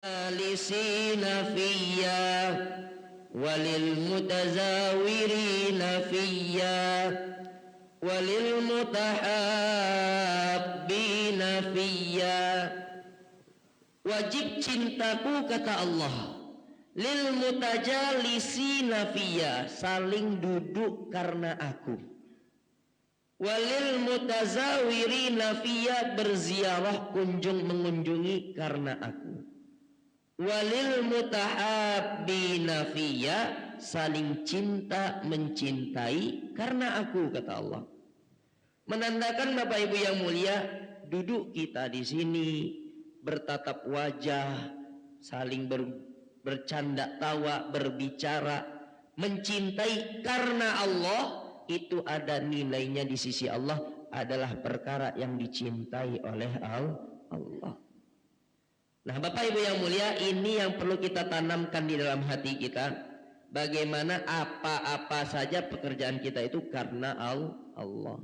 lisina fiyya walil mutazawirina fiyya walil mutahabbina fiyya. Wajib cintaku kata Allah, lil mutajalisina fiyya, saling duduk karena aku, walil mutazawirina fiyya, berziarah kunjung mengunjungi karena aku, walil mutahabbina fiyya, saling cinta mencintai karena aku kata Allah. Menandakan Bapak Ibu yang mulia, duduk kita di sini bertatap wajah, saling bercanda tawa, berbicara, mencintai karena Allah, itu ada nilainya di sisi Allah, adalah perkara yang dicintai oleh Allah. Nah Bapak Ibu yang mulia, ini yang perlu kita tanamkan di dalam hati kita. Bagaimana apa-apa saja pekerjaan kita itu karena Allah.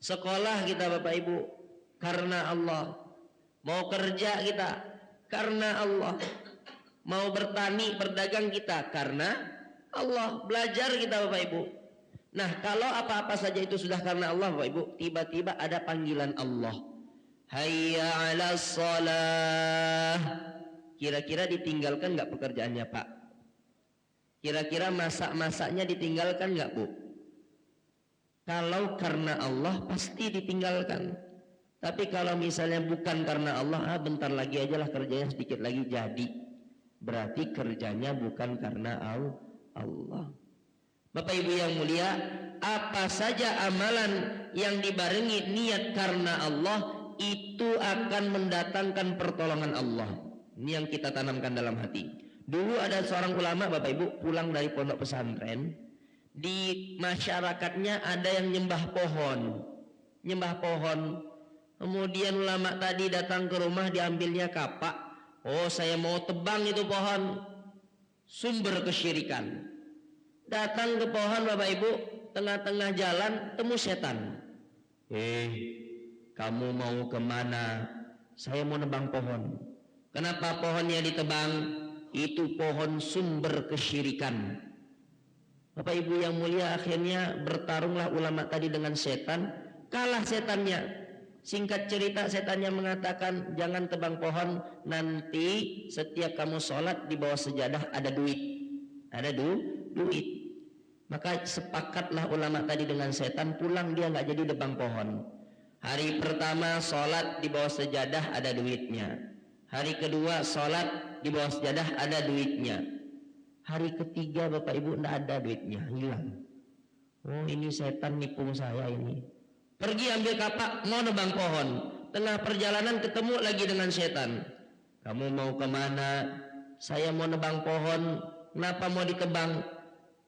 Sekolah kita Bapak Ibu karena Allah. Mau kerja kita karena Allah. Mau bertani, berdagang kita karena Allah. Belajar kita Bapak Ibu. Nah kalau apa-apa saja itu sudah karena Allah Bapak Ibu, tiba-tiba ada panggilan Allah, hayya 'alas shalah. Kira-kira ditinggalkan nggak pekerjaannya Pak? Kira-kira masak-masaknya ditinggalkan nggak Bu? Kalau karena Allah pasti ditinggalkan. Tapi kalau misalnya bukan karena Allah, bentar lagi aja lah kerjanya, sedikit lagi jadi. Berarti kerjanya bukan karena Allah. Bapak Ibu yang mulia, apa saja amalan yang dibarengi niat karena Allah, itu akan mendatangkan pertolongan Allah. Ini yang kita tanamkan dalam hati. Dulu ada seorang ulama Bapak Ibu pulang dari pondok pesantren, di masyarakatnya ada yang nyembah pohon. Kemudian ulama tadi datang ke rumah, diambilnya kapak. Oh saya mau tebang itu pohon, sumber kesyirikan. Datang ke pohon Bapak Ibu, tengah-tengah jalan temu setan. Kamu mau kemana? Saya mau nebang pohon. Kenapa pohonnya ditebang? Itu pohon sumber kesyirikan. Bapak Ibu yang mulia, akhirnya bertarunglah ulama tadi dengan setan. Kalah setannya. Singkat cerita, setannya mengatakan, jangan tebang pohon, nanti setiap kamu sholat di bawah sejadah ada duit. Ada duit. Maka sepakatlah ulama tadi dengan setan, pulang dia nggak jadi tebang pohon. Hari pertama sholat di bawah sejadah ada duitnya. Hari kedua sholat di bawah sejadah ada duitnya. Hari ketiga Bapak Ibu tidak ada duitnya, hilang. Oh ini setan nipung saya ini. Pergi ambil kapak, mau nebang pohon. Tengah perjalanan ketemu lagi dengan setan. Kamu mau kemana? Saya mau nebang pohon. Kenapa mau ditebang?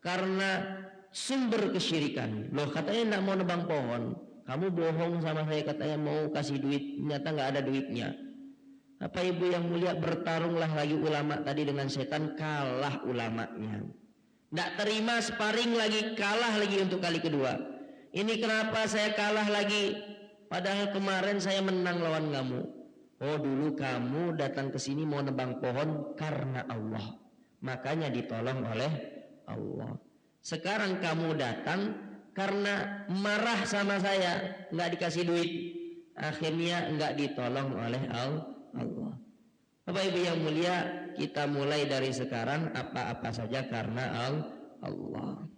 Karena sumber kesyirikan. Loh katanya tidak mau nebang pohon. Kamu bohong sama saya, katanya mau kasih duit, ternyata nggak ada duitnya. Apa Ibu yang mulia, bertarunglah lagi ulama tadi dengan setan, kalah ulamanya. Tidak terima, sparring lagi, kalah lagi untuk kali kedua. Ini kenapa saya kalah lagi? Padahal kemarin saya menang lawan kamu. Oh dulu kamu datang ke sini mau nebang pohon karena Allah, makanya ditolong oleh Allah. Sekarang kamu datang karena marah sama saya, nggak dikasih duit, akhirnya nggak ditolong oleh Allah. Bapak Ibu yang mulia, kita mulai dari sekarang apa-apa saja karena Allah.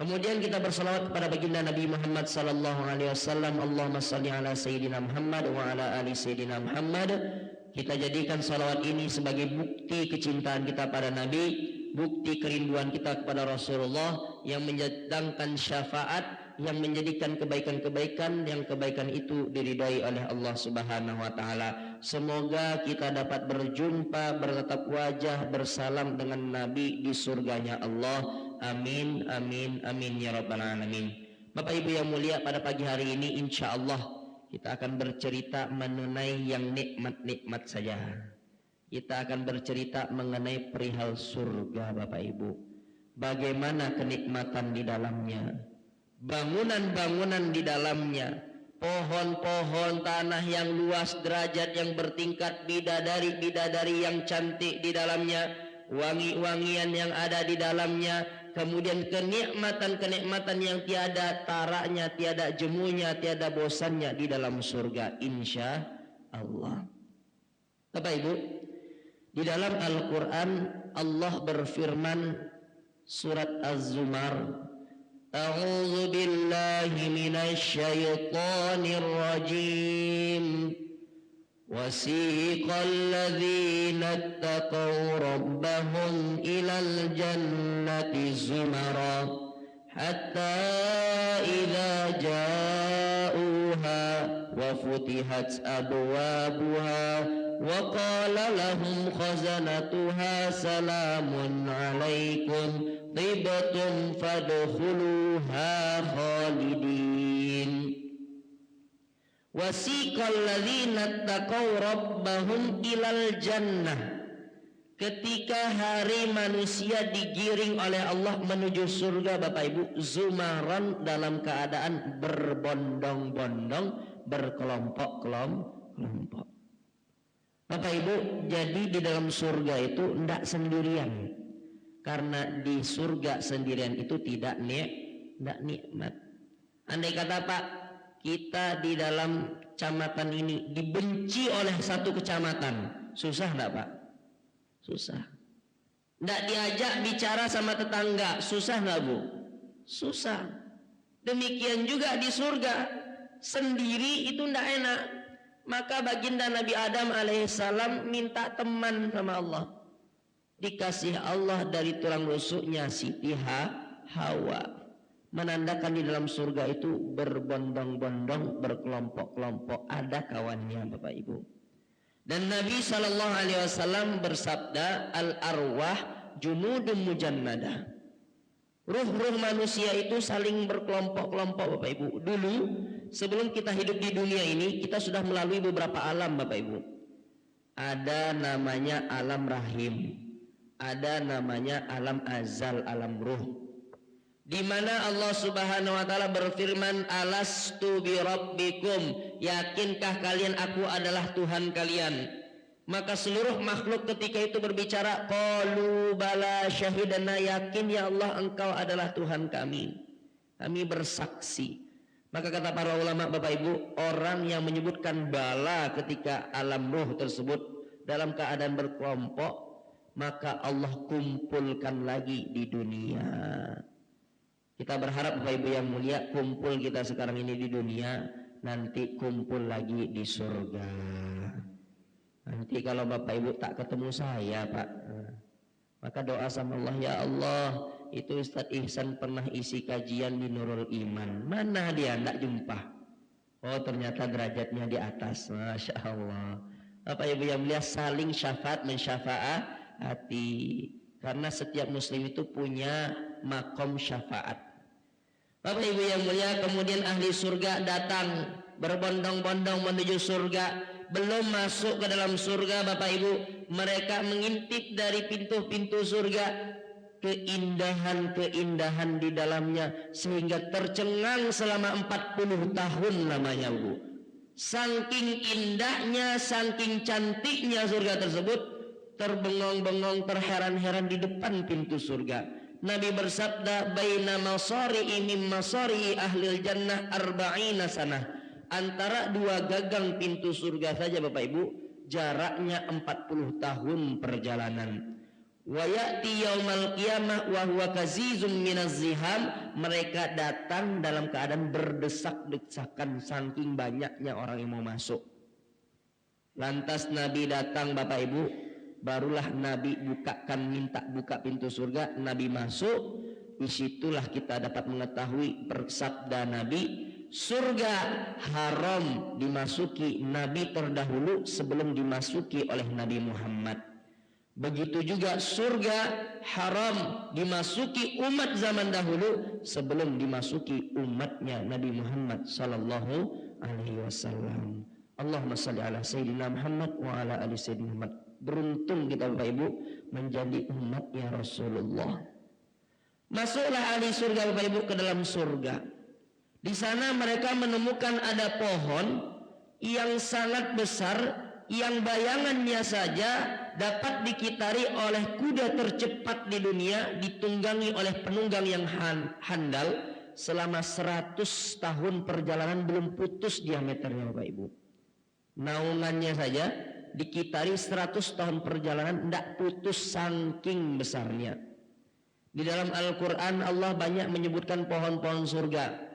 Kemudian kita bersalawat kepada baginda Nabi Muhammad sallallahu alaihi wasallam. Allahumma shalli ala sayyidina Muhammad wa ala ali sayyidina Muhammad. Kita jadikan salawat ini sebagai bukti kecintaan kita pada Nabi, bukti kerinduan kita kepada Rasulullah, yang mendatangkan syafaat, yang menjadikan kebaikan-kebaikan, yang kebaikan itu diridhai oleh Allah Subhanahu wa taala. Semoga kita dapat berjumpa, bertatap wajah, bersalam dengan Nabi di surganya Allah. Amin, amin, amin ya rabbal alamin. Bapak Ibu yang mulia, pada pagi hari ini insya Allah kita akan bercerita mengenai yang nikmat-nikmat saja. Kita akan bercerita mengenai perihal surga Bapak Ibu. Bagaimana kenikmatan di dalamnya, bangunan-bangunan di dalamnya, pohon-pohon, tanah yang luas, derajat yang bertingkat, bidadari-bidadari yang cantik di dalamnya, wangi-wangian yang ada di dalamnya, kemudian kenikmatan-kenikmatan yang tiada taraknya, tiada jemunya, tiada bosannya di dalam surga, insya Allah. Bapak Ibu, di dalam Al-Quran Allah berfirman surat Az-Zumar, A'udzu billahi minasy syaithanir rajim. Wasiqal ladzina ittaqaw rabbahum ilal jannati zumara hatta idza ja'uha wa futihat abwabuha wa qala lahum khazanatuha salamun 'alaikum tibtum fadkhuluha khalidin. Wasiqal ladzina taqaw rabbahum ilal jannah. Ketika hari manusia digiring oleh Allah menuju surga, Bapak Ibu, zumaran dalam keadaan berbondong-bondong, berkelompok-kelompok. Bapak Ibu, jadi di dalam surga itu tidak sendirian. Karena di surga sendirian itu tidak nikmat. Andai kata Pak, kita di dalam kecamatan ini dibenci oleh satu kecamatan, susah enggak Pak? Susah. Enggak diajak bicara sama tetangga, susah enggak Bu? Susah. Demikian juga di surga, sendiri itu enggak enak. Maka baginda Nabi Adam alaihissalam minta teman sama Allah. Dikasih Allah dari tulang rusuknya Siti Hawa, menandakan di dalam surga itu berbondong-bondong, berkelompok-kelompok, ada kawannya Bapak Ibu. Dan Nabi SAW bersabda, al-arwah junudun mujannadah. Ruh-ruh manusia itu saling berkelompok-kelompok Bapak Ibu. Dulu sebelum kita hidup di dunia ini, kita sudah melalui beberapa alam Bapak Ibu. Ada namanya alam rahim, ada namanya alam azal, alam ruh, di mana Allah Subhanahu wa taala berfirman, alastu bi rabbikum, yakinkah kalian aku adalah Tuhan kalian? Maka seluruh makhluk ketika itu berbicara, qalu bala syahidana, yakin ya Allah engkau adalah Tuhan kami bersaksi. Maka kata para ulama Bapak Ibu, orang yang menyebutkan bala ketika alam ruh tersebut dalam keadaan berkelompok, maka Allah kumpulkan lagi di dunia. Kita berharap Bapak Ibu yang mulia, kumpul kita sekarang ini di dunia, nanti kumpul lagi di surga. Nanti kalau Bapak Ibu tak ketemu saya Pak, maka doa sama Allah, ya Allah, itu Ustaz Ihsan pernah isi kajian di Nurul Iman, mana dia? Tidak jumpa. Oh ternyata derajatnya di atas. Masya Allah. Bapak Ibu yang mulia, saling syafaat mensyafaati, karena setiap muslim itu punya makom syafaat. Bapak Ibu yang mulia, kemudian ahli surga datang berbondong-bondong menuju surga. Belum masuk ke dalam surga Bapak Ibu, mereka mengintip dari pintu-pintu surga keindahan-keindahan di dalamnya, sehingga tercengang selama 40 tahun namanya Bu. Saking indahnya, saking cantiknya surga tersebut, terbengong-bengong, terheran-heran di depan pintu surga. Nabi bersabda, baina masari'i min masari'i ahlil jannah arba'ina sanah. Antara dua gagang pintu surga saja Bapak Ibu, jaraknya 40 tahun perjalanan. Wa ya'ti yaumal qiyamah wa huwa kazizum minaz ziham. Mereka datang dalam keadaan berdesak-desakan saking banyaknya orang yang mau masuk. Lantas Nabi datang Bapak Ibu, barulah Nabi minta buka pintu surga, Nabi masuk. Disitulah kita dapat mengetahui bersabda Nabi, surga haram dimasuki Nabi terdahulu sebelum dimasuki oleh Nabi Muhammad. Begitu juga surga haram dimasuki umat zaman dahulu sebelum dimasuki umatnya Nabi Muhammad sallallahu alaihi wasallam. Allahumma shalli ala sayyidina Muhammad wa ala ali sayyidina Muhammad. Beruntung kita Bapak Ibu menjadi umatnya Rasulullah. Masuklah ahli surga Bapak Ibu ke dalam surga. Di sana mereka menemukan ada pohon yang sangat besar, yang bayangannya saja dapat dikitari oleh kuda tercepat di dunia, ditunggangi oleh penunggang yang handal selama 100 tahun perjalanan belum putus diameternya Bapak Ibu. Naungannya saja dikitari 100 tahun perjalanan tidak putus saking besarnya. Di dalam Al-Quran Allah banyak menyebutkan pohon-pohon surga.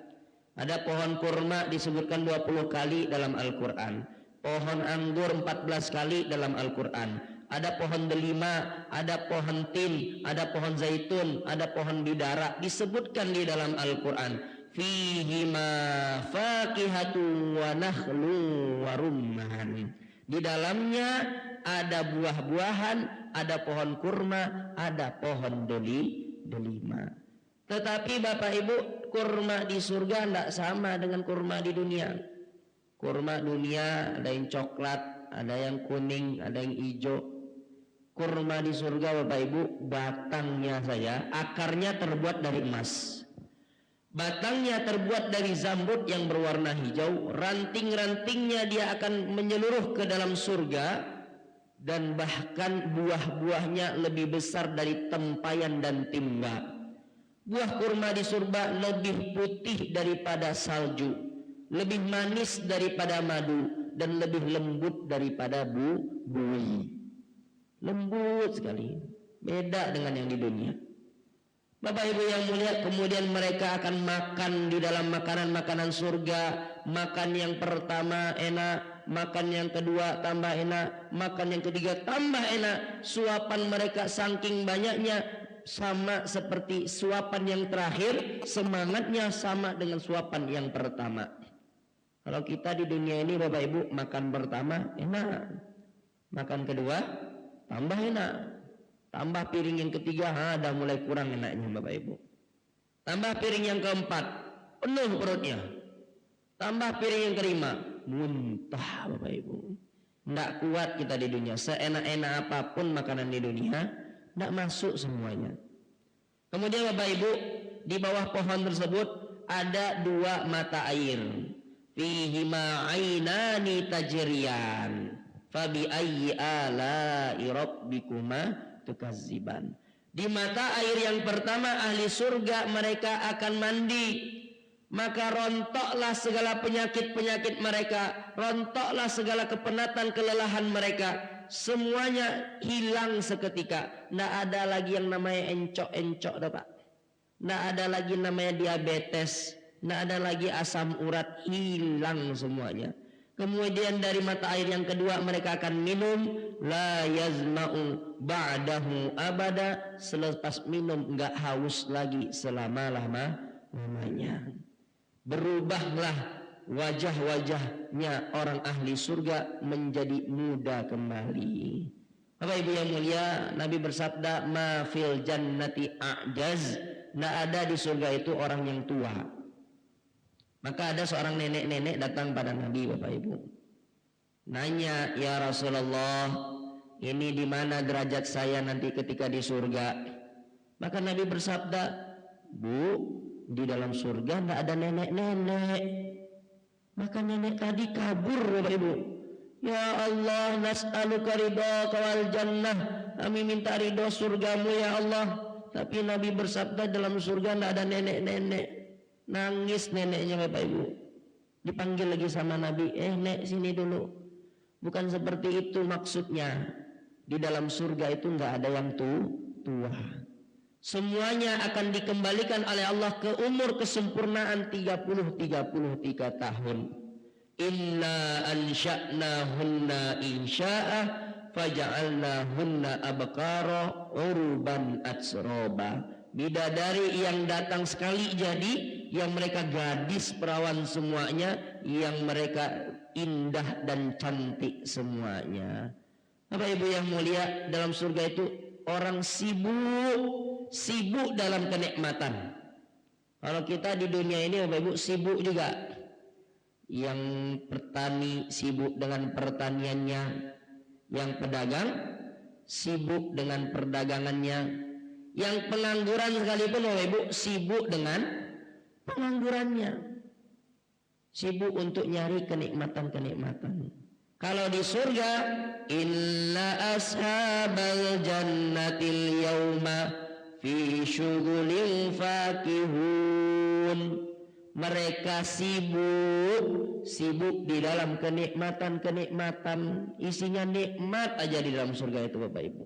Ada pohon kurma disebutkan 20 kali dalam Al-Quran. Pohon anggur 14 kali dalam Al-Quran. Ada pohon delima, ada pohon tin, ada pohon zaitun, ada pohon bidara disebutkan di dalam Al-Quran. Fihima fakihatu wa nakhlu wa rumman. Di dalamnya ada buah-buahan, ada pohon kurma, ada pohon delima. Tetapi Bapak Ibu, kurma di surga tidak sama dengan kurma di dunia. Kurma dunia ada yang coklat, ada yang kuning, ada yang hijau. Kurma di surga Bapak Ibu, batangnya saja, akarnya terbuat dari emas. Batangnya terbuat dari zambut yang berwarna hijau. Ranting-rantingnya dia akan menyeluruh ke dalam surga. Dan bahkan buah-buahnya lebih besar dari tempayan dan timba. Buah kurma di surga lebih putih daripada salju, lebih manis daripada madu, dan lebih lembut daripada buih. Lembut sekali, beda dengan yang di dunia. Bapak Ibu yang mulia, kemudian mereka akan makan di dalam makanan-makanan surga. Makan yang pertama enak, makan yang kedua tambah enak, makan yang ketiga tambah enak. Suapan mereka saking banyaknya, sama seperti suapan yang terakhir, semangatnya sama dengan suapan yang pertama. Kalau kita di dunia ini Bapak Ibu, makan pertama enak, makan kedua tambah enak, tambah piring yang ketiga ada mulai kurang enaknya Bapak Ibu, tambah piring yang keempat penuh perutnya, tambah piring yang kelima muntah Bapak Ibu. Tidak kuat kita di dunia, seenak-enak apapun makanan di dunia tidak masuk semuanya. Kemudian Bapak Ibu, di bawah pohon tersebut ada 2 mata air. Fihima ainani tajriyan. Fabi ayyi ala'i rabbikuma tukazziban. Di mata air yang pertama ahli surga mereka akan mandi. Maka rontoklah segala penyakit-penyakit mereka, rontoklah segala kepenatan kelelahan mereka. Semuanya hilang seketika. Tidak ada lagi yang namanya encok-encok, Pak. Tidak ada lagi namanya diabetes, tidak ada lagi asam urat, hilang semuanya. Kemudian dari mata air yang kedua mereka akan minum, la yazma'u ba'dahu abada. Selepas minum enggak haus lagi selama-lamanya. Berubahlah wajah-wajahnya orang ahli surga menjadi muda kembali. Bapak Ibu yang mulia, Nabi bersabda, ma fil jannati a'jaz. Tidak ada di surga itu orang yang tua. Maka ada seorang nenek-nenek datang pada Nabi Bapak Ibu. Nanya, ya Rasulullah, ini di mana derajat saya nanti ketika di surga? Maka Nabi bersabda, Bu, di dalam surga tidak ada nenek-nenek. Maka nenek tadi kabur Bapak Ibu. Ya Allah, nas'aluka ridhaka wal jannah. Kami minta ridho surgamu ya Allah. Tapi Nabi bersabda dalam surga tidak ada nenek-nenek. Nangis neneknya Bapak Ibu. Dipanggil lagi sama Nabi, nek sini dulu. Bukan seperti itu maksudnya. Di dalam surga itu tidak ada yang tua. Semuanya akan dikembalikan oleh Allah ke umur kesempurnaan 33 tahun. Inna ansha'nahunna insha'ah faja'alnahunna abkara uruban atsroba. Bidadari yang datang sekali jadi, yang mereka gadis perawan semuanya, yang mereka indah dan cantik semuanya. Bapak Ibu yang mulia, dalam surga itu orang sibuk dalam kenikmatan. Kalau kita di dunia ini Bapak Ibu sibuk juga. Yang petani sibuk dengan pertaniannya, yang pedagang sibuk dengan perdagangannya, yang pengangguran sekalipun Bapak Ibu sibuk dengan penganggurannya. sibuk untuk nyari kenikmatan-kenikmatan. Kalau di surga, inna ashabal jannatil yauma fi syughulin fakihun. Mereka sibuk di dalam kenikmatan-kenikmatan, isinya nikmat aja di dalam surga itu, Bapak Ibu.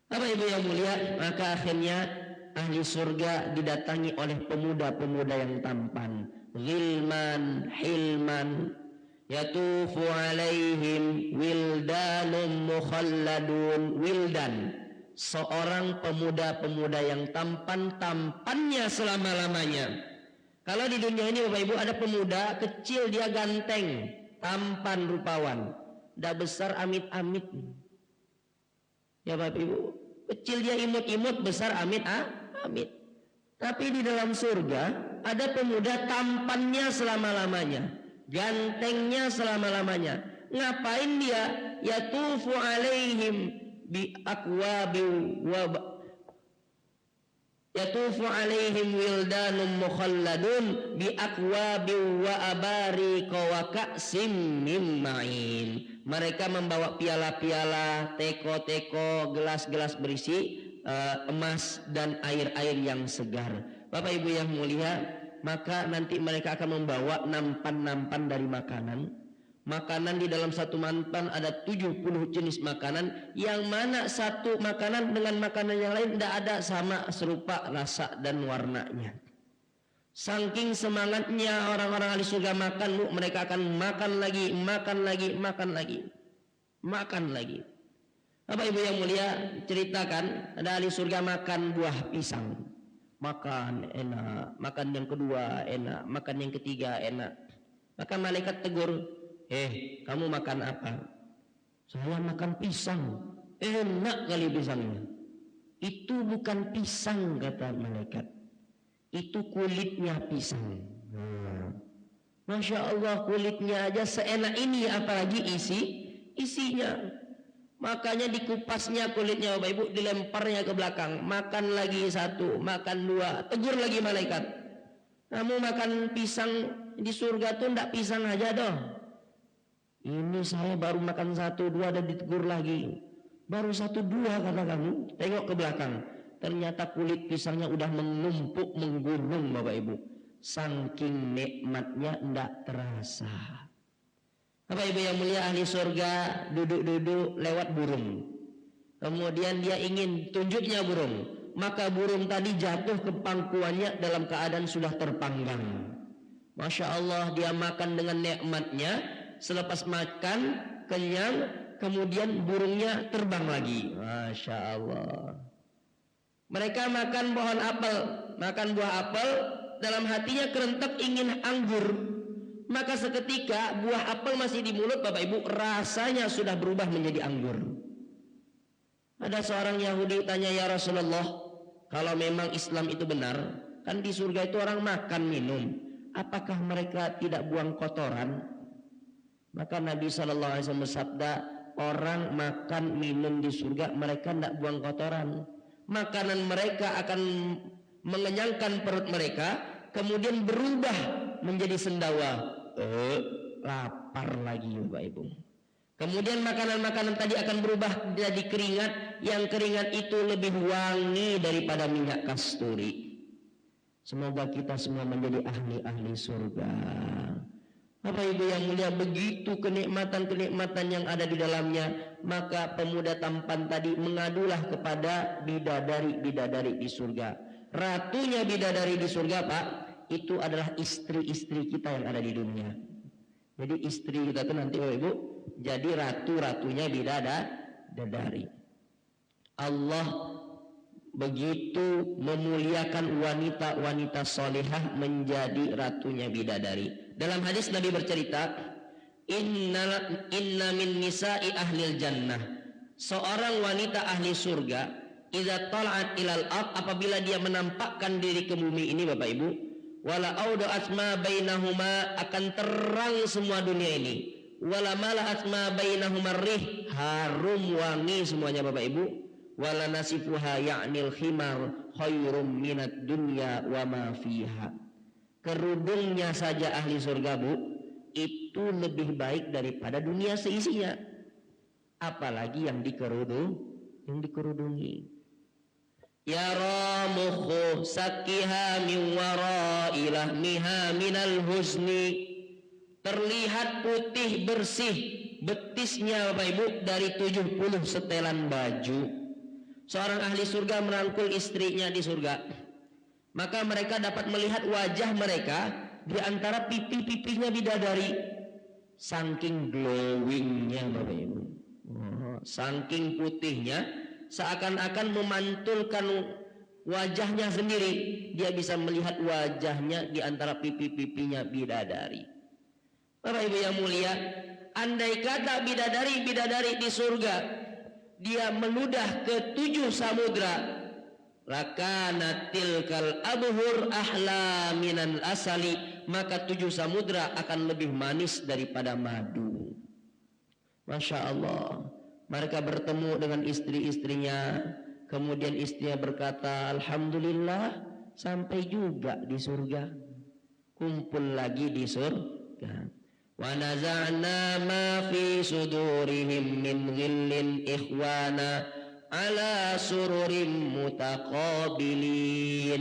Bapak Ibu yang mulia, maka akhirnya ahli surga didatangi oleh pemuda-pemuda yang tampan, ghilman, hilman, yatufu alaihim wildanum mukhalladun. Wildan, seorang pemuda-pemuda yang tampannya selama-lamanya. Kalau di dunia ini Bapak Ibu ada pemuda kecil, dia ganteng, tampan, rupawan, dah besar amit-amit. Ya Bapak Ibu, kecil dia imut-imut, besar amit-amit. Tapi di dalam surga ada pemuda tampannya selama-lamanya, gantengnya selama-lamanya. Ngapain dia? Yatufu alaihim bi akwabi wa yatufu alaihim wildanum mukhalladun bi akwabi wa abariqa wa ka'sim min ma'in. Mereka membawa piala-piala, teko-teko, gelas-gelas berisi emas dan air-air yang segar. Bapak Ibu yang mulia, maka nanti mereka akan membawa nampan-nampan dari makanan. Makanan di dalam satu nampan ada 70 jenis makanan, yang mana satu makanan dengan makanan yang lain tidak ada sama serupa rasa dan warnanya. Saking semangatnya orang-orang ahli surga makan, mereka akan makan lagi. Bapak Ibu yang mulia, ceritakan ada ahli surga makan buah pisang. Makan enak, makan yang kedua enak, makan yang ketiga enak. Maka malaikat tegur, kamu makan apa? Saya makan pisang. Enak kali pisangnya. Itu bukan pisang, kata malaikat. Itu kulitnya pisang. Masya Allah, kulitnya aja seenak ini, apalagi isinya. Makanya dikupasnya kulitnya Bapak Ibu, dilemparnya ke belakang. Makan lagi satu, makan dua. Tegur lagi malaikat, kamu makan pisang di surga tuh ndak pisang aja dong. Ini saya baru makan satu dua dan ditegur lagi. Baru satu dua kata kamu. Tengok ke belakang, ternyata kulit pisangnya udah menumpuk menggunung Bapak Ibu. Saking nikmatnya ndak terasa. Bapak Ibu yang mulia, ahli surga duduk-duduk lewat burung. Kemudian dia ingin tunjuknya burung. Maka burung tadi jatuh ke pangkuannya dalam keadaan sudah terpanggang. Masya Allah, dia makan dengan nikmatnya. Selepas makan kenyang, kemudian burungnya terbang lagi. Masya Allah. Mereka makan pohon apel, makan buah apel, dalam hatinya kerentek ingin anggur. Maka seketika buah apel masih di mulut Bapak Ibu, rasanya sudah berubah menjadi anggur. Ada seorang Yahudi tanya, ya Rasulullah, kalau memang Islam itu benar, kan di surga itu orang makan minum, apakah mereka tidak buang kotoran? Maka Nabi SAW bersabda, orang makan minum di surga mereka tidak buang kotoran. Makanan mereka akan mengenyangkan perut mereka, kemudian berubah menjadi sendawa. Lapar lagi Bapak Ibu. Kemudian makanan-makanan tadi akan berubah menjadi keringat, yang keringat itu lebih wangi daripada minyak kasturi. Semoga kita semua menjadi ahli-ahli surga. Bapak Ibu yang mulia, begitu kenikmatan-kenikmatan yang ada di dalamnya, maka pemuda tampan tadi mengadulah kepada bidadari-bidadari di surga. Ratunya bidadari di surga, Pak, itu adalah istri-istri kita yang ada di dunia. Jadi istri kita itu nanti Bapak Ibu jadi ratu-ratunya bidadari. Allah begitu memuliakan wanita-wanita solehah menjadi ratunya bidadari. Dalam hadis Nabi bercerita, inna min nisa'i ahlil jannah, seorang wanita ahli surga, idza tala'at ilal ard, apabila dia menampakkan diri ke bumi ini Bapak Ibu, wala auda'at ma bainahuma, akan terang semua dunia ini, wala mala'at ma bainahuma rih, harum wangi semuanya Bapak Ibu, wala nasifuha ya'nil khimar khairum minad dunya wa ma fiha. Kerudungnya saja ahli surga, Bu, itu lebih baik daripada dunia seisinya. Apalagi yang dikerudungi. Yara mukhu sakiha min wara'i lahmiha minal huzni. Terlihat putih bersih betisnya Bapak Ibu dari 70 setelan baju. Seorang ahli surga merangkul istrinya di surga, maka mereka dapat melihat wajah mereka di antara pipi-pipinya bidadari. Saking glowingnya Bapak Ibu, saking putihnya, seakan-akan memantulkan wajahnya sendiri. Dia bisa melihat wajahnya di antara pipi-pipinya bidadari. Bapak Ibu yang mulia, andai kata bidadari di surga dia meludah ke 7 samudra, lakana tilkal abhur ahla minal asali, maka 7 samudra akan lebih manis daripada madu. Masya Allah. Mereka bertemu dengan istri-istrinya, kemudian istrinya berkata, alhamdulillah sampai juga di surga, kumpul lagi di surga. Wa naza'na ma fi sudurihim min ghillin ikhwana ala sururim mutaqabilin.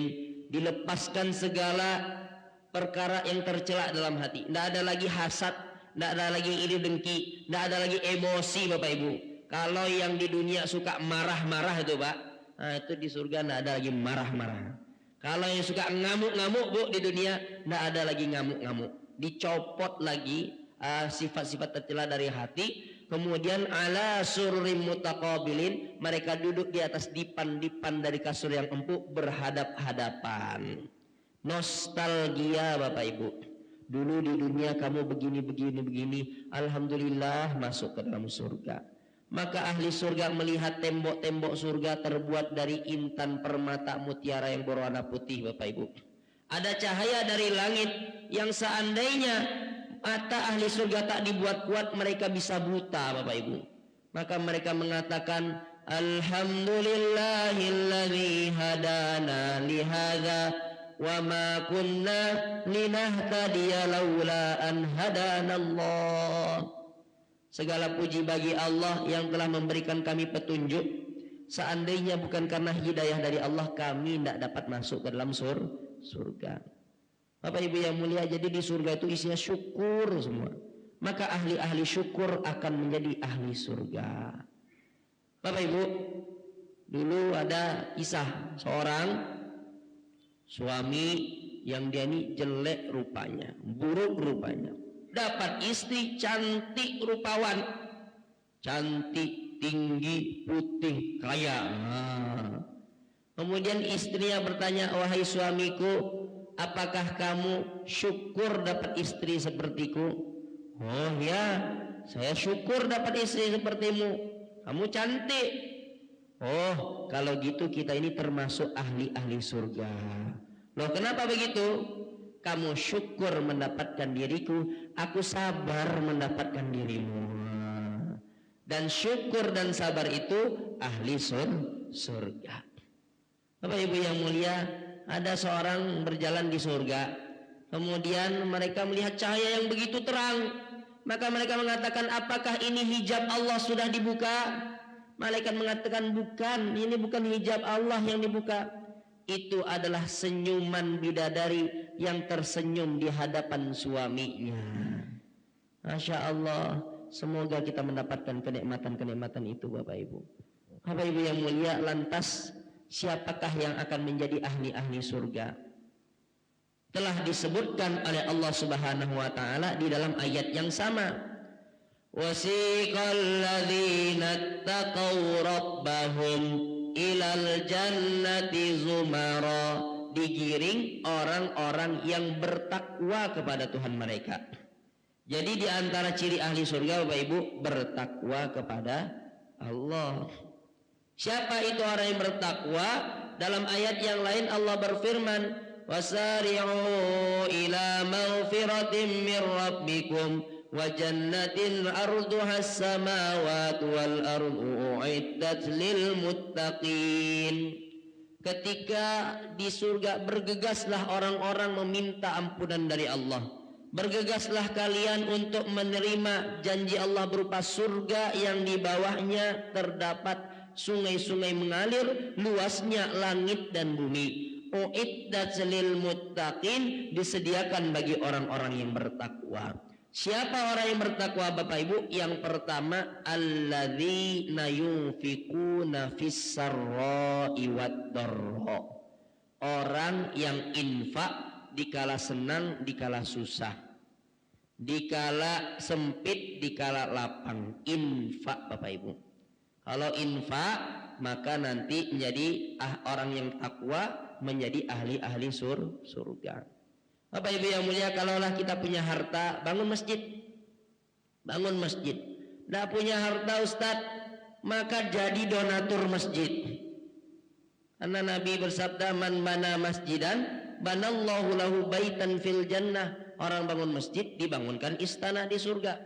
Dilepaskan segala perkara yang tercela dalam hati. Tidak ada lagi hasad, tidak ada lagi iri dengki, tidak ada lagi emosi Bapak Ibu. Kalau yang di dunia suka marah-marah itu Pak, nah itu di surga tidak ada lagi marah-marah. Kalau yang suka ngamuk-ngamuk Bu, di dunia tidak ada lagi ngamuk-ngamuk. Dicopot lagi sifat-sifat tercela dari hati. Kemudian ala sururim mutaqabilin, mereka duduk di atas dipan-dipan dari kasur yang empuk berhadap-hadapan. Nostalgia Bapak Ibu, dulu di dunia kamu begini, alhamdulillah masuk ke dalam surga. Maka ahli surga melihat tembok-tembok surga terbuat dari intan permata mutiara yang berwarna putih Bapak Ibu. Ada cahaya dari langit yang seandainya mata ahli surga tak dibuat kuat, mereka bisa buta Bapak Ibu. Maka mereka mengatakan, alhamdulillahilladzi hadana lihadza wa ma kunna linahtadiya laula an hadanallah. Segala puji bagi Allah yang telah memberikan kami petunjuk. Seandainya bukan karena hidayah dari Allah, kami tidak dapat masuk ke dalam surga. Bapak Ibu yang mulia, jadi di surga itu isinya syukur semua. Maka ahli-ahli syukur akan menjadi ahli surga. Bapak Ibu, dulu ada kisah seorang suami yang dia ini jelek rupanya, buruk rupanya. Dapat istri cantik rupawan, cantik, tinggi, putih, kaya. Kemudian istrinya bertanya, wahai suamiku, apakah kamu syukur dapat istri sepertiku? Oh ya, saya syukur dapat istri sepertimu. Kamu cantik. Oh, kalau gitu kita ini termasuk ahli-ahli surga. Loh, kenapa begitu? Kamu syukur mendapatkan diriku, aku sabar mendapatkan dirimu. Dan syukur dan sabar itu ahli surga. Bapak Ibu yang mulia, ada seorang berjalan di surga. Kemudian mereka melihat cahaya yang begitu terang. Maka mereka mengatakan, apakah ini hijab Allah sudah dibuka? Malaikat mengatakan, bukan, ini bukan hijab Allah yang dibuka. Itu adalah senyuman bidadari yang tersenyum di hadapan suaminya. Masya Allah, semoga kita mendapatkan kenikmatan-kenikmatan itu Bapak Ibu. Bapak Ibu yang mulia, lantas siapakah yang akan menjadi ahli-ahli surga? Telah disebutkan oleh Allah Subhanahu wa taala di dalam ayat yang sama. Wasiqal ladzina taqaw rabbahum ilal jannati zumara. Digiring orang-orang yang bertakwa kepada Tuhan mereka. Jadi di antara ciri ahli surga Bapak Ibu, bertakwa kepada Allah. Siapa itu orang yang bertakwa? Dalam ayat yang lain Allah berfirman, wasari'u ila maghfiratin min rabbikum wa jannatin arduha as-samawati wal ardu u'iddat lil muttaqin. ketika di surga bergegaslah orang-orang meminta ampunan dari Allah. Bergegaslah kalian untuk menerima janji Allah berupa surga yang di bawahnya terdapat sungai-sungai mengalir, luasnya langit dan bumi. Uiddat lil muttaqin, disediakan bagi orang-orang yang bertakwa. Siapa orang yang bertakwa Bapak Ibu? Yang pertama, alladzina yunfiquna fis sarra'i wad dharra. Orang yang infak dikala senang, dikala susah, dikala sempit, dikala lapang. Infak Bapak Ibu. Kalau infak maka nanti menjadi orang yang takwa, menjadi ahli-ahli surga. Bapak Ibu yang mulia, kalaulah kita punya harta, bangun masjid. Bangun masjid. Tidak punya harta Ustadz, maka jadi donatur masjid. Karena Nabi bersabda, man bana masjidan banallahu lahu baitan fil jannah. Orang bangun masjid dibangunkan istana di surga.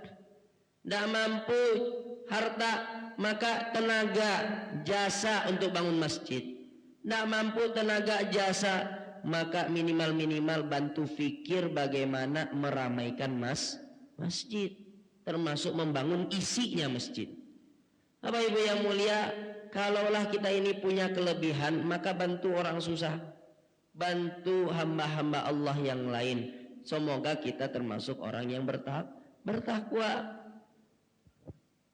Tidak mampu harta, maka tenaga jasa untuk bangun masjid. Tidak mampu tenaga jasa, maka minimal bantu fikir bagaimana meramaikan masjid, termasuk membangun isinya masjid. Bapak Ibu yang mulia, kalaulah kita ini punya kelebihan, maka bantu orang susah, bantu hamba-hamba Allah yang lain. Semoga kita termasuk orang yang bertakwa.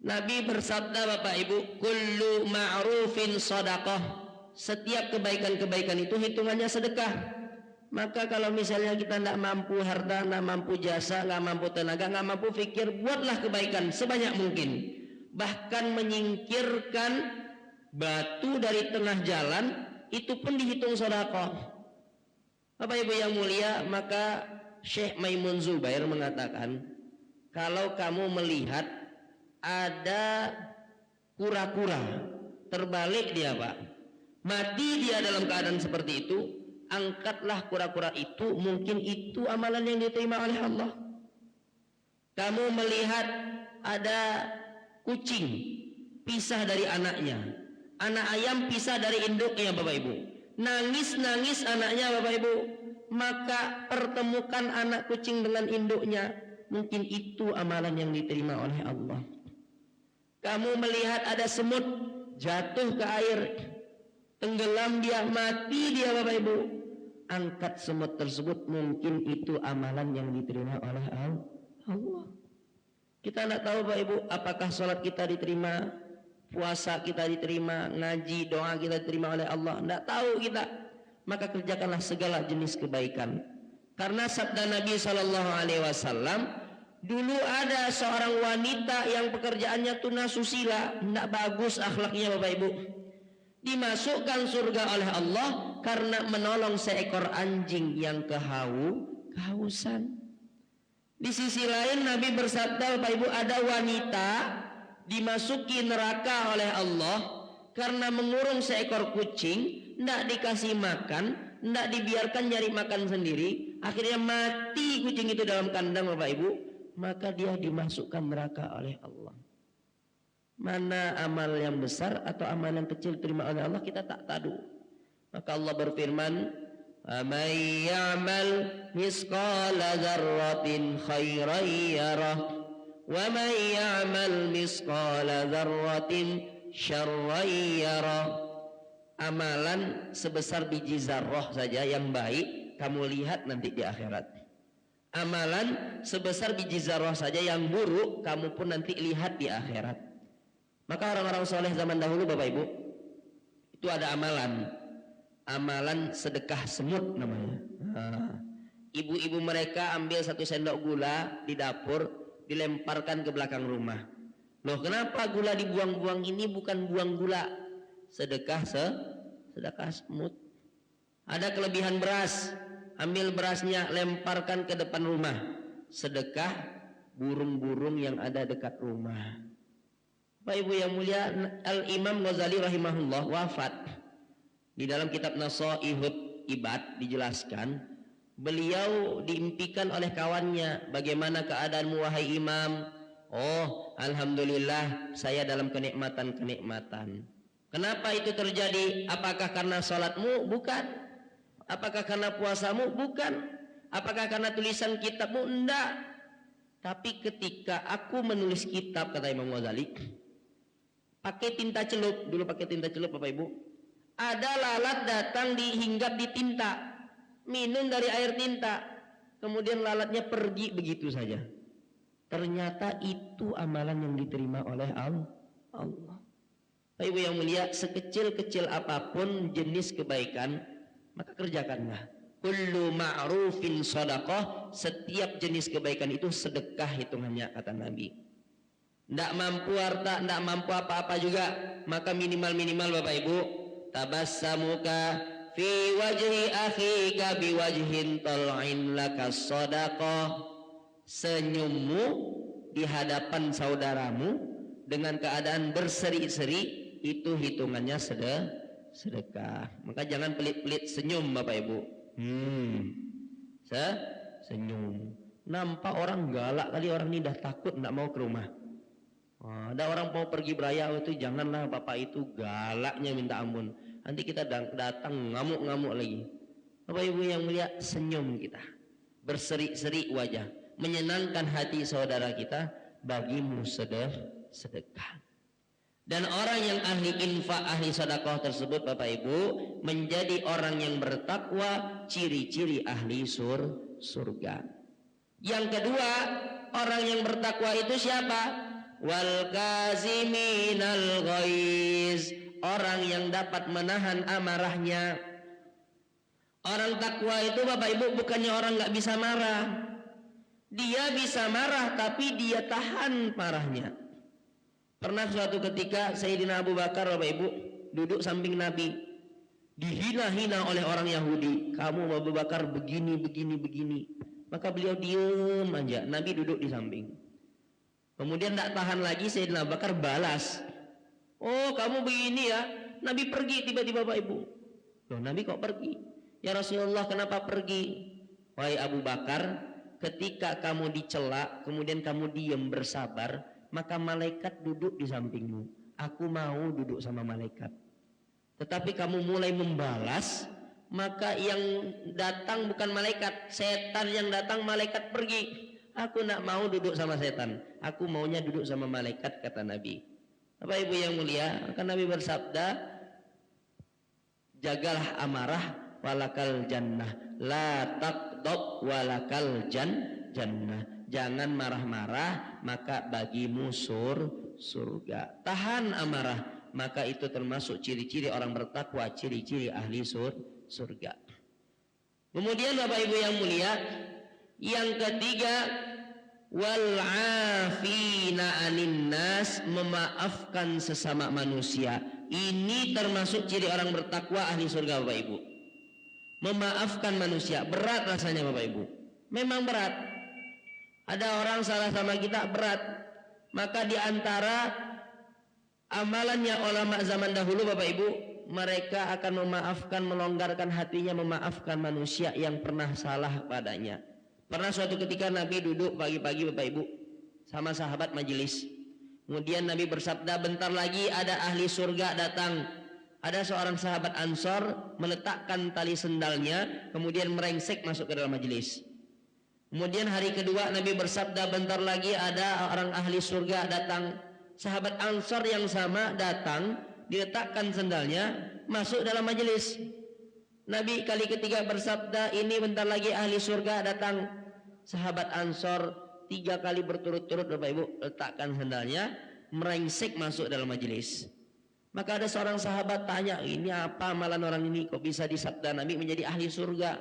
Nabi bersabda Bapak Ibu, kullu ma'rufin sadaqah. Setiap kebaikan-kebaikan itu hitungannya sedekah. Maka kalau misalnya kita tidak mampu harta, tidak mampu jasa, tidak mampu tenaga, tidak mampu fikir, buatlah kebaikan sebanyak mungkin. Bahkan menyingkirkan batu dari tengah jalan, itu pun dihitung sedekah. Bapak Ibu yang mulia, maka Syekh Maimun Zubair mengatakan, kalau kamu melihat ada kura-kura terbalik dia Pak, mati dia dalam keadaan seperti itu, angkatlah kura-kura itu, mungkin itu amalan yang diterima oleh Allah. Kamu melihat ada kucing pisah dari anaknya, anak ayam pisah dari induknya Bapak Ibu, nangis anaknya Bapak Ibu, maka pertemukan anak kucing dengan induknya, mungkin itu amalan yang diterima oleh Allah. Kamu melihat ada semut jatuh ke air, tenggelam dia, mati dia Bapak Ibu, angkat semut tersebut, mungkin itu amalan yang diterima oleh Allah. Kita tidak tahu Bapak Ibu, apakah sholat kita diterima, puasa kita diterima, ngaji, doa kita diterima oleh Allah, tidak tahu kita. Maka kerjakanlah segala jenis kebaikan. Karena sabda Nabi SAW, dulu ada seorang wanita yang pekerjaannya tunasusila, tidak bagus akhlaknya Bapak Ibu, dimasukkan surga oleh Allah karena menolong seekor anjing yang kehausan. Di sisi lain Nabi bersabda Bapak Ibu, ada wanita dimasuki neraka oleh Allah karena mengurung seekor kucing, tidak dikasih makan, tidak dibiarkan nyari makan sendiri, akhirnya mati kucing itu dalam kandang Bapak Ibu, maka dia dimasukkan neraka oleh Allah. Mana amal yang besar atau amal yang kecil terima oleh Allah, kita tak tahu. Maka Allah berfirman, "May ya'mal misqala dzarratin khairan yarah, wa may ya'mal misqala dzarratin syarran yarah." Amalan sebesar biji zarrah saja yang baik kamu lihat nanti di akhirat. Amalan sebesar biji zarrah saja yang buruk kamu pun nanti lihat di akhirat. Maka orang-orang soleh zaman dahulu Bapak Ibu, itu ada amalan sedekah semut namanya. Ibu-ibu mereka ambil 1 sendok gula di dapur, dilemparkan ke belakang rumah. Loh, kenapa gula dibuang-buang? Ini bukan buang gula, sedekah semut. Ada kelebihan beras, ambil berasnya, lemparkan ke depan rumah, sedekah burung-burung yang ada dekat rumah. Bapak Ibu yang mulia, Al-Imam Ghazali rahimahullah wafat. Di dalam kitab Nasaihut Ibad dijelaskan, beliau diimpikan oleh kawannya, bagaimana keadaanmu wahai imam? Oh, alhamdulillah saya dalam kenikmatan. Kenapa itu terjadi? Apakah karena sholatmu? Bukan. Apakah karena puasamu? Bukan. Apakah karena tulisan kitabmu? Enggak. Tapi ketika aku menulis kitab, kata Imam Ghazali, pakai tinta celup, dulu pakai tinta celup Bapak Ibu, ada lalat datang dihinggap di tinta, minum dari air tinta, kemudian lalatnya pergi begitu saja. Ternyata itu amalan yang diterima oleh Allah. Bapak Ibu yang mulia, sekecil-kecil apapun jenis kebaikan, maka kerjakanlah. Kullu ma'rufin shadaqah, setiap jenis kebaikan itu sedekah hitungannya, kata Nabi. Tidak mampu harta, tidak mampu apa-apa juga, maka minimal-minimal Bapak Ibu, tabassamuka fi wajhi akhika biwajhin tal'in laka shadaqah, senyummu di hadapan saudaramu dengan keadaan berseri-seri, itu hitungannya sedekah. Maka jangan pelit-pelit senyum Bapak Ibu. Senyum. Nampak orang galak kali, orang ini dah takut tidak mau ke rumah. Ada orang mau pergi beraya, itu janganlah Bapak itu galaknya minta ampun. Nanti kita datang ngamuk-ngamuk lagi. Bapak Ibu yang mulia, senyum kita, berseri-seri wajah, menyenangkan hati saudara kita, bagimu sedekah. Dan orang yang ahli infak, ahli sedekah tersebut Bapak Ibu menjadi orang yang bertakwa, ciri-ciri ahli surga. Yang kedua, orang yang bertakwa itu siapa? Wal kaziminal ghaiz, orang yang dapat menahan amarahnya. Orang takwa itu Bapak Ibu bukannya orang nggak bisa marah. Dia bisa marah tapi dia tahan marahnya. Pernah suatu ketika Sayyidina Abu Bakar Bapak Ibu duduk samping Nabi, dihina-hina oleh orang Yahudi. Kamu Abu Bakar begini. Maka beliau diam aja, Nabi duduk di samping. Kemudian tidak tahan lagi, Sayyidina Abu Bakar balas, oh kamu begini ya. Nabi pergi tiba-tiba Bapak Ibu. Loh, Nabi kok pergi? Ya Rasulullah, kenapa pergi? Wahai Abu Bakar, ketika kamu dicela, kemudian kamu diam bersabar, maka malaikat duduk di sampingmu. Aku mau duduk sama malaikat. Tetapi kamu mulai membalas, maka yang datang bukan malaikat, setan yang datang, malaikat pergi. Aku tidak mau duduk sama setan, aku maunya duduk sama malaikat, kata Nabi. Bapak Ibu yang mulia, maka Nabi bersabda, jagalah amarah, walakal jannah, la taqdab walakal jannah. Jangan marah-marah, maka bagimu surga. Tahan amarah, maka itu termasuk ciri-ciri orang bertakwa, ciri-ciri ahli surga. Kemudian Bapak Ibu yang mulia, yang ketiga, wal afina anin nas, memaafkan sesama manusia. Ini termasuk ciri orang bertakwa ahli surga Bapak Ibu. Memaafkan manusia, berat rasanya Bapak Ibu. Memang berat. Ada orang salah sama kita, berat. Maka di antara amalannya ulama zaman dahulu Bapak Ibu, mereka akan memaafkan, melonggarkan hatinya, memaafkan manusia yang pernah salah padanya. Pernah suatu ketika Nabi duduk pagi-pagi Bapak Ibu sama sahabat majelis. Kemudian Nabi bersabda, bentar lagi ada ahli surga datang. Ada seorang sahabat Ansor meletakkan tali sendalnya, kemudian merengsek masuk ke dalam majelis. Kemudian hari kedua Nabi bersabda, bentar lagi ada orang ahli surga datang. Sahabat Ansor yang sama datang, diletakkan sendalnya, masuk dalam majelis. Nabi kali ketiga bersabda, ini bentar lagi ahli surga datang. Sahabat Ansor 3 kali berturut-turut Bapak Ibu letakkan sendalnya, merengsek masuk dalam majelis. Maka ada seorang sahabat tanya, ini apa amalan orang ini kok bisa disabda Nabi menjadi ahli surga?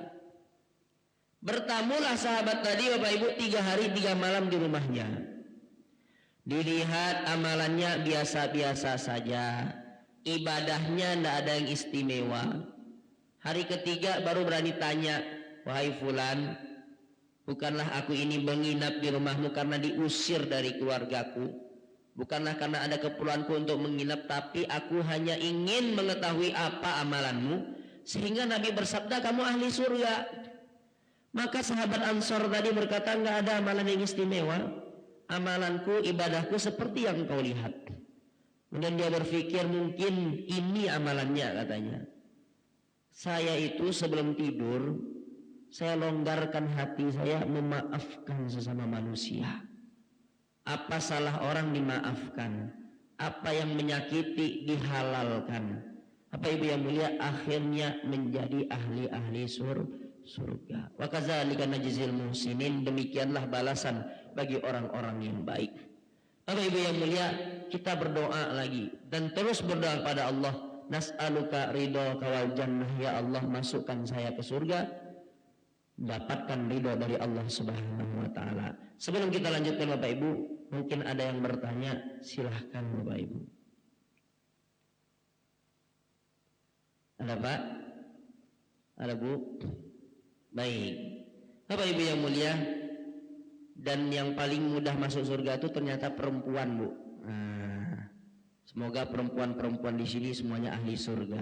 Bertamulah sahabat tadi Bapak Ibu 3 hari 3 malam di rumahnya. Dilihat amalannya biasa-biasa saja, ibadahnya tidak ada yang istimewa. Hari ketiga baru berani tanya, wahai fulan, bukanlah aku ini menginap di rumahmu karena diusir dari keluargaku, bukanlah karena ada keperluanku untuk menginap, tapi aku hanya ingin mengetahui apa amalanmu, sehingga Nabi bersabda kamu ahli surga. Maka sahabat Ansor tadi berkata, enggak ada amalan yang istimewa, amalanku, ibadahku seperti yang kau lihat. Kemudian dia berpikir mungkin ini amalannya katanya. Saya itu sebelum tidur, saya longgarkan hati saya memaafkan sesama manusia. Apa salah orang dimaafkan, apa yang menyakiti dihalalkan. Apa ibu yang mulia, akhirnya menjadi ahli-ahli surga. Wa kadzalika najzil muhsinin, demikianlah balasan bagi orang-orang yang baik. Apa ibu yang mulia, kita berdoa lagi dan terus berdoa pada Allah. Nas'aluka ridhaka wal jannah, ya Allah masukkan saya ke surga, dapatkan ridho dari Allah Subhanahu wa taala. Sebelum kita lanjutkan Bapak Ibu, mungkin ada yang bertanya, silahkan Bapak Ibu. Ada Pak? Ada Bu? Baik. Bapak Ibu yang mulia, dan yang paling mudah masuk surga itu ternyata perempuan, Bu. Semoga perempuan-perempuan di sini semuanya ahli surga.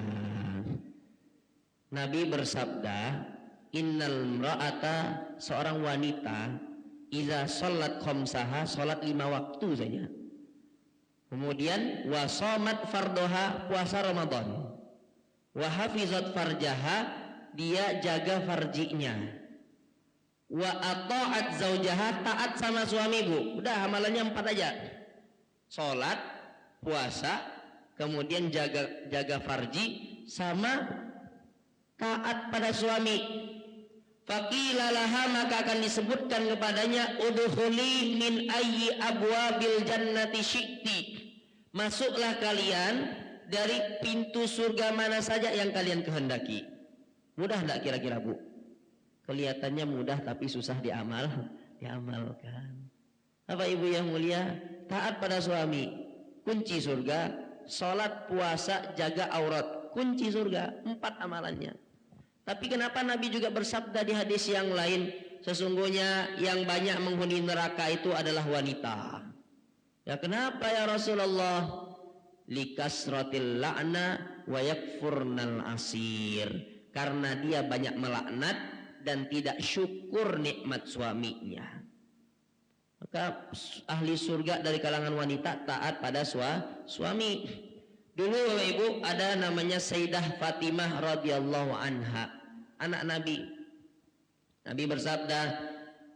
Nabi bersabda, innal mra'ata, seorang wanita, iza sholat khamsaha, sholat 5 waktu saja. Kemudian wa shamat fardoha, puasa Ramadan. Wa hafizat farjaha, dia jaga farjinya. Wa ata'at zaujaha, taat sama suami, Bu. Udah amalannya 4 aja. Sholat, puasa, kemudian jaga farji, sama taat pada suami. Faqila laha, maka akan disebutkan kepadanya, udkhuli min ayyi abwabil jannati syi'ti, masuklah kalian dari pintu surga mana saja yang kalian kehendaki. Mudah enggak kira-kira, Bu? Kelihatannya mudah tapi susah diamalkan. Apa Ibu yang mulia, taat pada suami kunci surga, sholat, puasa, jaga aurat, kunci surga, 4 amalannya. Tapi kenapa Nabi juga bersabda di hadis yang lain, sesungguhnya yang banyak menghuni neraka itu adalah wanita. Ya kenapa ya Rasulullah? Likasratil la'na wa yakfurnal asir, karena dia banyak melaknat dan tidak syukur nikmat suaminya. Maka ahli surga dari kalangan wanita taat pada suami. Dulu Bapak Ibu ada namanya Sayyidah Fatimah radhiyallahu anha, anak Nabi. Nabi bersabda,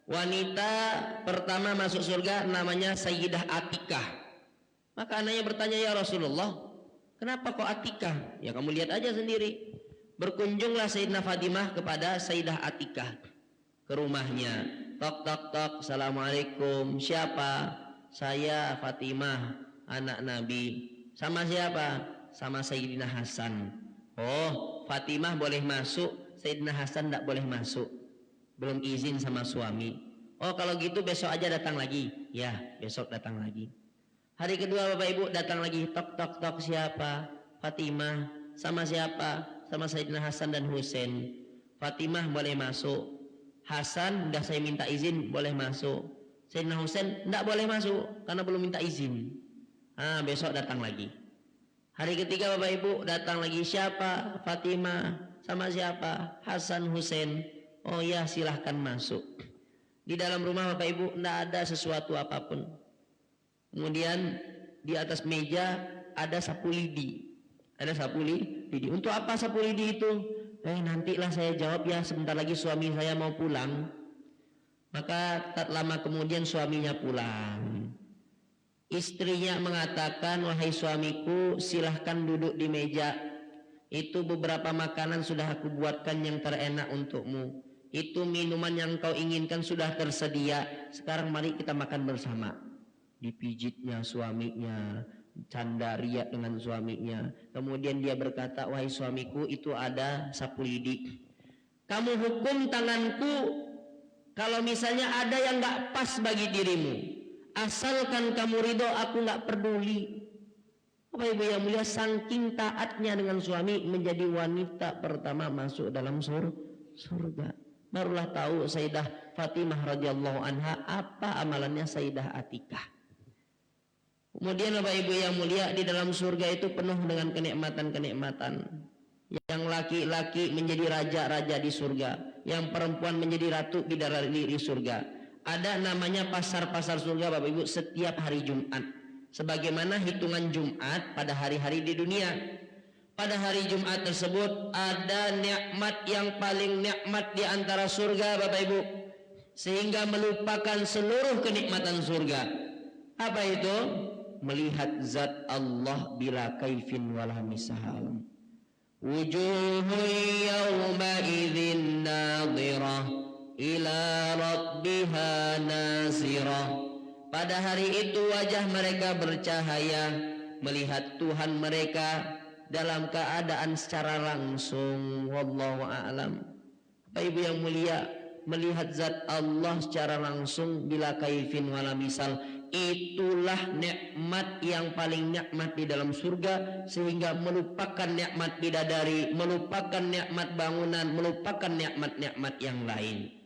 wanita pertama masuk surga namanya Sayyidah Atikah. Maka anaknya bertanya, ya Rasulullah, kenapa kok Atikah? Ya kamu lihat aja sendiri. Berkunjunglah Sayyidah Fatimah kepada Sayyidah Atikah ke rumahnya. Tok tok tok, assalamualaikum. Siapa? Saya Fatimah, anak Nabi. Sama siapa? Sama Sayyidina Hasan. Oh, Fatimah boleh masuk, Sayyidina Hasan tidak boleh masuk, belum izin sama suami. Oh kalau gitu besok aja datang lagi. Ya besok datang lagi. Hari kedua Bapak Ibu datang lagi. Tok tok tok, siapa? Fatimah. Sama siapa? Sama Sayyidina Hasan dan Husain. Fatimah boleh masuk, Hasan udah saya minta izin boleh masuk, Sayyidina Husain tidak boleh masuk karena belum minta izin. Besok datang lagi. Hari ketiga Bapak Ibu datang lagi. Siapa? Fatimah. Sama siapa? Hasan, Husain. Oh ya silahkan masuk. Di dalam rumah Bapak Ibu tidak ada sesuatu apapun. Kemudian di atas meja ada sapu lidi. Ada sapu lidi. Untuk apa sapu lidi itu? Nantilah saya jawab ya, sebentar lagi suami saya mau pulang. Maka tak lama kemudian suaminya pulang. Istrinya mengatakan, wahai suamiku, silahkan duduk di meja. Itu beberapa makanan sudah aku buatkan yang terenak untukmu. Itu minuman yang kau inginkan sudah tersedia. Sekarang mari kita makan bersama. Dipijitnya suaminya, canda riak dengan suaminya. Kemudian dia berkata, wahai suamiku, itu ada sapu lidi. Kamu hukum tanganku kalau misalnya ada yang gak pas bagi dirimu. Asalkan kamu ridho, aku gak peduli. Bapak Ibu yang mulia, saking taatnya dengan suami, menjadi wanita pertama masuk dalam surga. Barulah tahu Sayyidah Fatimah radhiyallahu anha apa amalannya Sayyidah Atikah. Kemudian Bapak Ibu yang mulia, di dalam surga itu penuh dengan kenikmatan-kenikmatan. Yang laki-laki menjadi raja-raja di surga, yang perempuan menjadi ratu bidadari di surga. Ada namanya pasar-pasar surga Bapak Ibu setiap hari Jumat. sebagaimana hitungan Jumat pada hari-hari di dunia. Pada hari Jumat tersebut ada nikmat yang paling nikmat di antara surga, Bapak Ibu, sehingga melupakan seluruh kenikmatan surga. Apa itu? Melihat zat Allah bila kaifin wala misal. Wujuhu yawma idzin nadhirah ila rabbiha nazirah. Pada hari itu wajah mereka bercahaya melihat Tuhan mereka dalam keadaan secara langsung. Wallahu a'lam. Bapak Ibu yang mulia, melihat zat Allah secara langsung bila kaifin wala misal, itulah nikmat yang paling nikmat di dalam surga, sehingga melupakan nikmat bidadari, melupakan nikmat bangunan, melupakan nikmat-nikmat yang lain.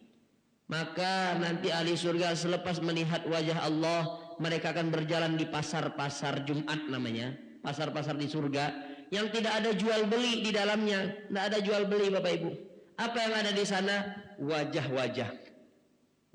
Maka nanti ahli surga selepas melihat wajah Allah, mereka akan berjalan di pasar-pasar Jumat namanya, pasar-pasar di surga yang tidak ada jual beli di dalamnya, tidak ada jual beli, Bapak Ibu. Apa yang ada di sana? Wajah-wajah,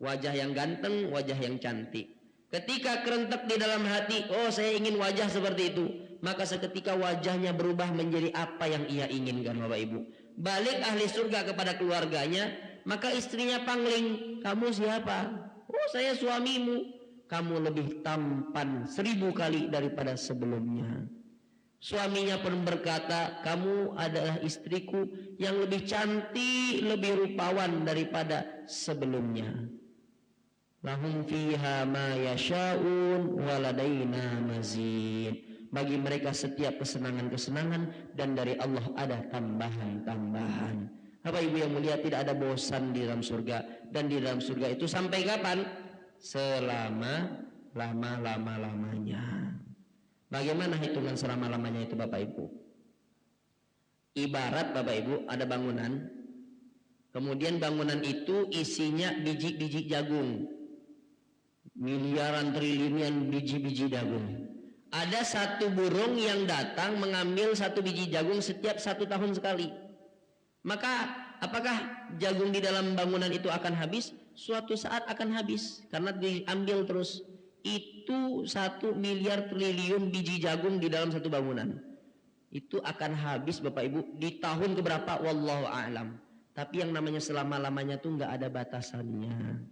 wajah yang ganteng, wajah yang cantik. Ketika kerentak di dalam hati, oh saya ingin wajah seperti itu, maka seketika wajahnya berubah menjadi apa yang ia inginkan, Bapak Ibu. Balik ahli surga kepada keluarganya, maka istrinya pangling, kamu siapa? Oh saya suamimu. Kamu lebih tampan 1000 kali daripada sebelumnya. Suaminya pun berkata, kamu adalah istriku yang lebih cantik, lebih rupawan daripada sebelumnya. Lahum fiha ma yasha'un waladaina mazid. Bagi mereka setiap kesenangan-kesenangan, dan dari Allah ada tambahan-tambahan. Bapak Ibu yang mulia, tidak ada bosan di dalam surga. Dan di dalam surga itu sampai kapan? Selama lama-lamanya. Bagaimana hitungan selama-lamanya itu, Bapak Ibu? Ibarat, Bapak Ibu, ada bangunan, kemudian bangunan itu isinya biji-biji jagung, miliaran triliunan biji-biji jagung. Ada satu burung yang datang mengambil satu biji jagung setiap 1 tahun sekali. Maka apakah jagung di dalam bangunan itu akan habis? Suatu saat akan habis karena diambil terus. Itu 1 miliar triliun biji jagung di dalam satu bangunan. Itu akan habis, Bapak Ibu, di tahun keberapa? Wallahu a'lam. Tapi yang namanya selama-lamanya tuh nggak ada batasannya.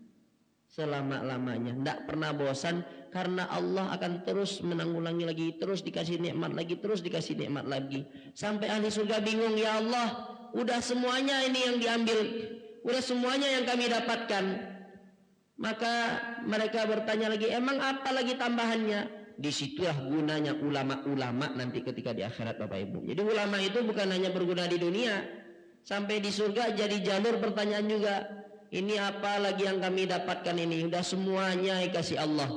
Selama-lamanya, tidak pernah bosan, karena Allah akan terus menanggulangi lagi, terus dikasih nikmat lagi, terus dikasih nikmat lagi, sampai ahli surga bingung, ya Allah, udah semuanya ini yang diambil, udah semuanya yang kami dapatkan. Maka mereka bertanya lagi, emang apa lagi tambahannya? Disitulah gunanya ulama-ulama nanti ketika di akhirat, Bapak Ibu. Jadi ulama itu bukan hanya berguna di dunia, sampai di surga jadi jalur pertanyaan juga. Ini apa lagi yang kami dapatkan ini? Udah semuanya dikasih Allah.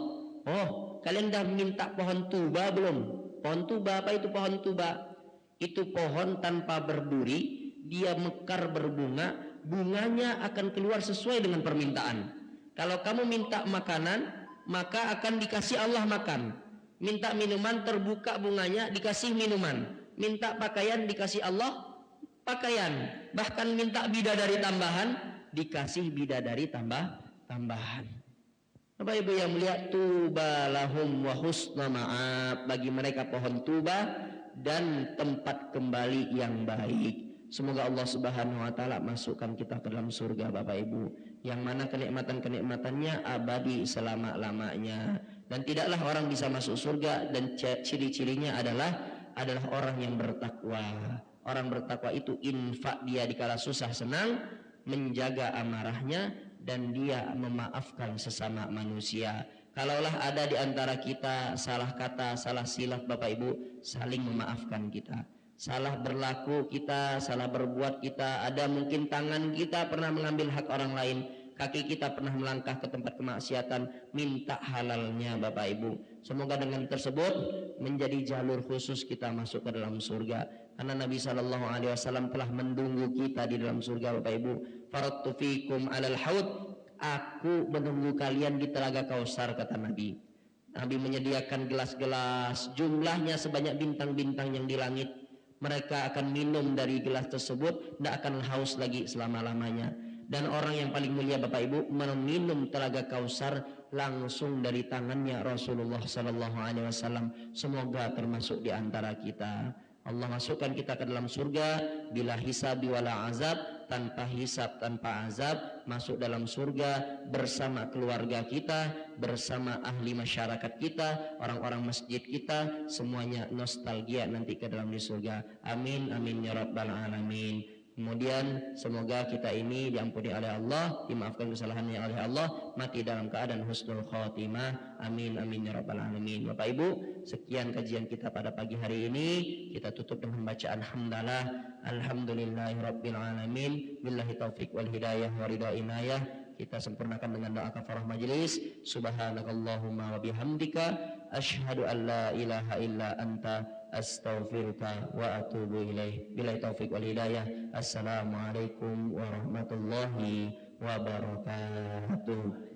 Oh, kalian udah minta pohon tuba belum? Pohon tuba, apa itu pohon tuba? Itu pohon tanpa berduri, dia mekar berbunga, bunganya akan keluar sesuai dengan permintaan. Kalau kamu minta makanan, maka akan dikasih Allah makan. Minta minuman, terbuka bunganya, dikasih minuman. Minta pakaian, dikasih Allah pakaian. Bahkan minta bidadari tambahan, dikasih bidadari tambahan. Bapak Ibu yang mulia, tuba lahum wa husna ma'ab, bagi mereka pohon tuba dan tempat kembali yang baik. Semoga Allah Subhanahu wa taala masukkan kita ke dalam surga, Bapak Ibu, yang mana kenikmatan-kenikmatannya abadi selama-lamanya. Dan tidaklah orang bisa masuk surga, dan ciri-cirinya adalah orang yang bertakwa. Orang bertakwa itu infak dia dikala susah senang, menjaga amarahnya, dan dia memaafkan sesama manusia. Kalaulah ada di antara kita salah kata, salah silap, Bapak Ibu, saling memaafkan kita. Salah berlaku kita, salah berbuat kita, ada mungkin tangan kita pernah mengambil hak orang lain, kaki kita pernah melangkah ke tempat kemaksiatan, minta halalnya, Bapak Ibu. Semoga dengan tersebut menjadi jalur khusus kita masuk ke dalam surga. Karena Nabi SAW telah menunggu kita di dalam surga, Bapak Ibu. Faradtu fikum alal haud, aku menunggu kalian di telaga Kausar, kata Nabi. Nabi menyediakan gelas-gelas, jumlahnya sebanyak bintang-bintang yang di langit. Mereka akan minum dari gelas tersebut, tidak akan haus lagi selama-lamanya. Dan orang yang paling mulia, Bapak Ibu, meminum telaga Kausar langsung dari tangannya Rasulullah sallallahu alaihi wasallam. Semoga termasuk di antara kita. Allah masukkan kita ke dalam surga bila hisab wala azab, tanpa hisab tanpa azab, masuk dalam surga bersama keluarga kita, bersama ahli masyarakat kita, orang-orang masjid kita, semuanya nostalgia nanti ke dalam di surga. Amin amin ya rabbal alamin. Kemudian semoga kita ini diampuni oleh Allah, dimaafkan kesalahannya oleh Allah, mati dalam keadaan husnul khotimah. Amin amin ya rabbal alamin. Bapak Ibu, sekian kajian kita pada pagi hari ini. Kita tutup dengan bacaan hamdalah. Alhamdulillahirabbil alamin. Billahi taufik wal hidayah wa ridha inayah. Kita sempurnakan dengan doa kafarah majelis. Subhanakallahumma wa bihamdika asyhadu an la ilaha illa anta astaghfiruka wa atubu ilaih. Billahi taufik wal hidayah. Assalamualaikum warahmatullahi wabarakatuh.